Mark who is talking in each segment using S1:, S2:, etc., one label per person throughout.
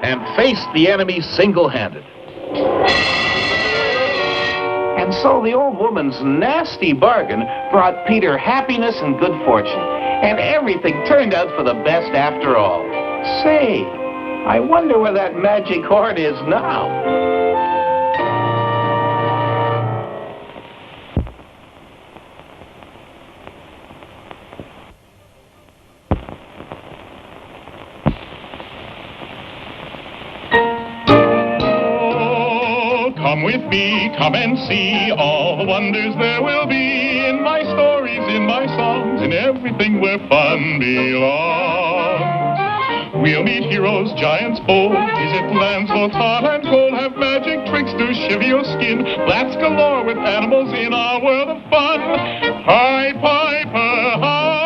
S1: and faced the enemy single-handed. And so the old woman's nasty bargain brought Peter happiness and good fortune, and everything turned out for the best after all. Say, I wonder where that magic horn is now.
S2: Come with me, come and see all the wonders there will be in my stories, in my songs, in everything where fun belongs. We'll meet heroes, giants bold, visit lands both hot and cold, have magic tricks to shiver your skin, blats galore with animals in our world of fun. Pied Piper, house!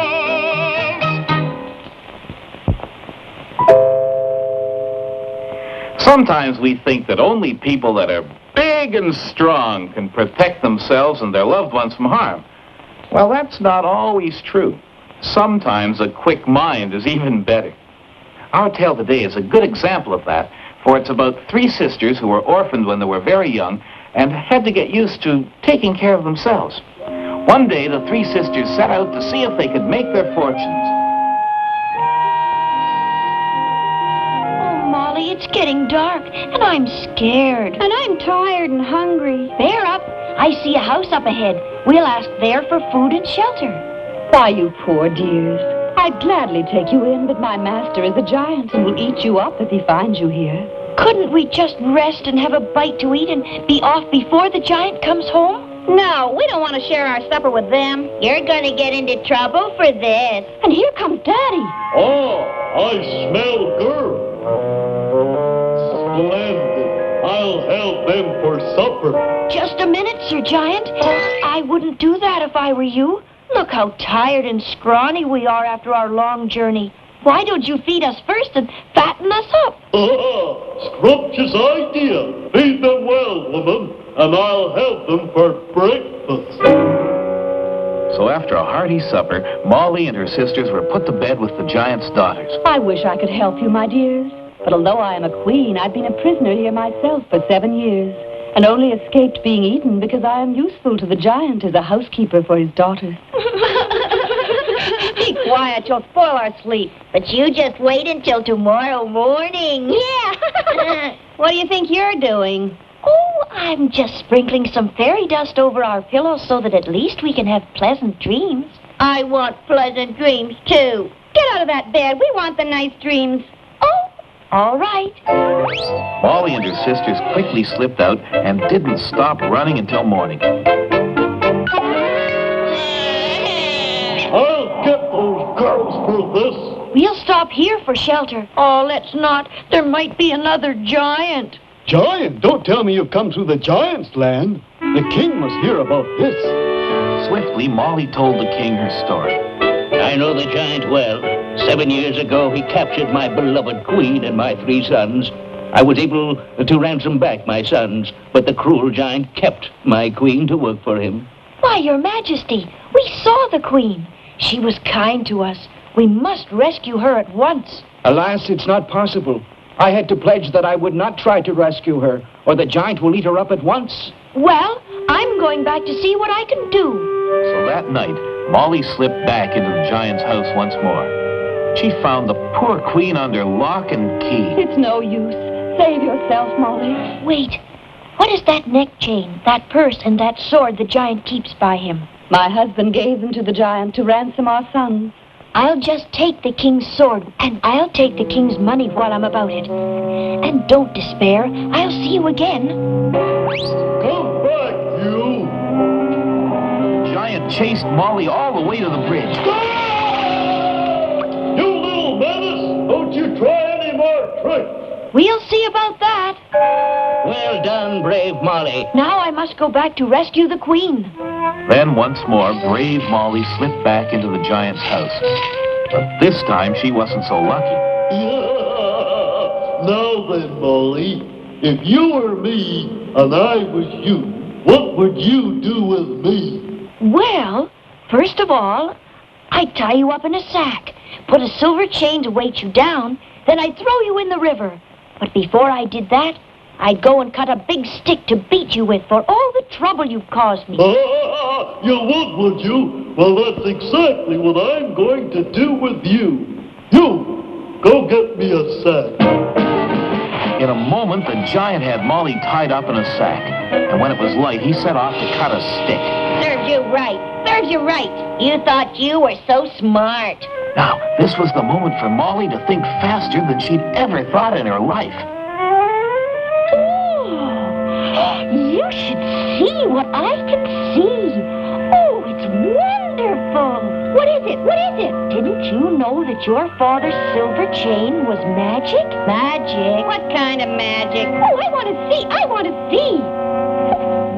S1: Sometimes we think that only people that are big and strong can protect themselves and their loved ones from harm. Well, that's not always true. Sometimes a quick mind is even better. Our tale today is a good example of that, for it's about three sisters who were orphaned when they were very young and had to get used to taking care of themselves. One day, the three sisters set out to see if they could make their fortunes.
S3: Molly, it's getting dark, and I'm scared.
S4: And I'm tired and hungry.
S3: Bear up. I see a house up ahead. We'll ask there for food and shelter.
S4: Why, you poor dears. I'd gladly take you in, but my master is a giant and will eat you up if he finds you here.
S3: Couldn't we just rest and have a bite to eat and be off before the giant comes home?
S4: No, we don't want to share our supper with them.
S3: You're gonna get into trouble for this.
S4: And here comes Daddy.
S5: Oh, I smell good. Splendid. I'll help them for supper.
S3: Just a minute, Sir Giant. I wouldn't do that if I were you. Look how tired and scrawny we are after our long journey. Why don't you feed us first and fatten us up?
S5: Scrumptious idea. Feed them well, woman, and I'll help them for breakfast.
S1: So after a hearty supper, Molly and her sisters were put to bed with the giant's daughters.
S4: I wish I could help you, my dears. But although I am a queen, I've been a prisoner here myself for 7 years, and only escaped being eaten because I am useful to the giant as a housekeeper for his daughters.
S3: Be quiet, you'll spoil our sleep. But you just wait until tomorrow morning. Yeah.
S4: What do you think you're doing?
S3: Oh, I'm just sprinkling some fairy dust over our pillows so that at least we can have pleasant dreams. I want pleasant dreams, too.
S4: Get out of that bed. We want the nice dreams.
S3: Oh, all right.
S1: Molly and her sisters quickly slipped out and didn't stop running until morning.
S5: I'll get those girls for this.
S3: We'll stop here for shelter. Oh, let's not. There might be another giant.
S5: Giant? Don't tell me you've come through the giant's land. The king must hear about this.
S1: Swiftly, Molly told the king her story.
S6: I know the giant well. 7 years ago, he captured my beloved queen and my 3 sons. I was able to ransom back my sons, but the cruel giant kept my queen to work for him.
S3: Why, Your Majesty, we saw the queen. She was kind to us. We must rescue her at once.
S6: Alas, it's not possible. I had to pledge that I would not try to rescue her, or the giant will eat her up at once.
S3: Well, I'm going back to see what I can do.
S1: So that night, Molly slipped back into the giant's house once more. She found the poor queen under lock and key.
S4: It's no use. Save yourself, Molly.
S3: Wait, what is that neck chain, that purse, and that sword the giant keeps by him?
S4: My husband gave them to the giant to ransom our sons.
S3: I'll just take the king's sword, and I'll take the king's money while I'm about it. And don't despair. I'll see you again.
S5: Come back, you.
S1: The giant chased Molly all the way to the bridge.
S5: You little menace! Don't you try any more tricks!
S3: We'll see about that.
S6: Well done, brave Molly.
S3: Now I must go back to rescue the queen.
S1: Then once more, brave Molly slipped back into the giant's house. But this time, she wasn't so lucky.
S5: Now then, Molly, if you were me and I was you, what would you do with me?
S3: Well, first of all, I'd tie you up in a sack, put a silver chain to weight you down, then I'd throw you in the river. But before I did that, I'd go and cut a big stick to beat you with for all the trouble you've caused me.
S5: You would you? Well, that's exactly what I'm going to do with you. You, go get me a sack.
S1: In a moment, the giant had Molly tied up in a sack. And when it was light, he set off to cut a stick.
S3: Serves you right. Serves you right. You thought you were so smart.
S1: Now, this was the moment for Molly to think faster than she'd ever thought in her life.
S3: You should see what I can see. Oh, it's wonderful. What is it? What is it? Didn't you know that your father's silver chain was magic? Magic? What kind of magic? Oh, I want to see. I want to see.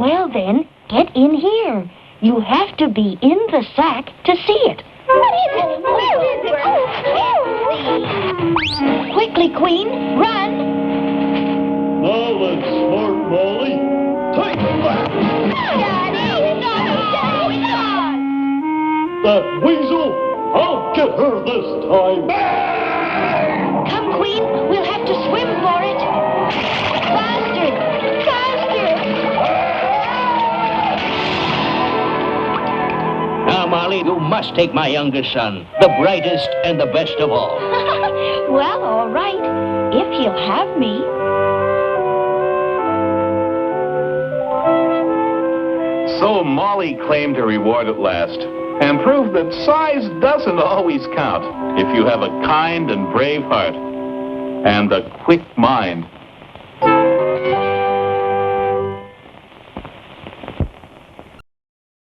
S3: Well, then, get in here. You have to be in the sack to see it. What is it? Where is it? Oh, quickly, Queen, run.
S5: Now then, smart Molly, take that!
S3: Daddy, no.
S5: That weasel, I'll get her this time.
S3: Come, Queen, we'll have to swim for it. Faster, faster.
S6: Now, Molly, you must take my youngest son, the brightest and the best of all.
S3: Well, all right, if he'll have me.
S1: So Molly claimed her reward at last and proved that size doesn't always count if you have a kind and brave heart and a quick mind.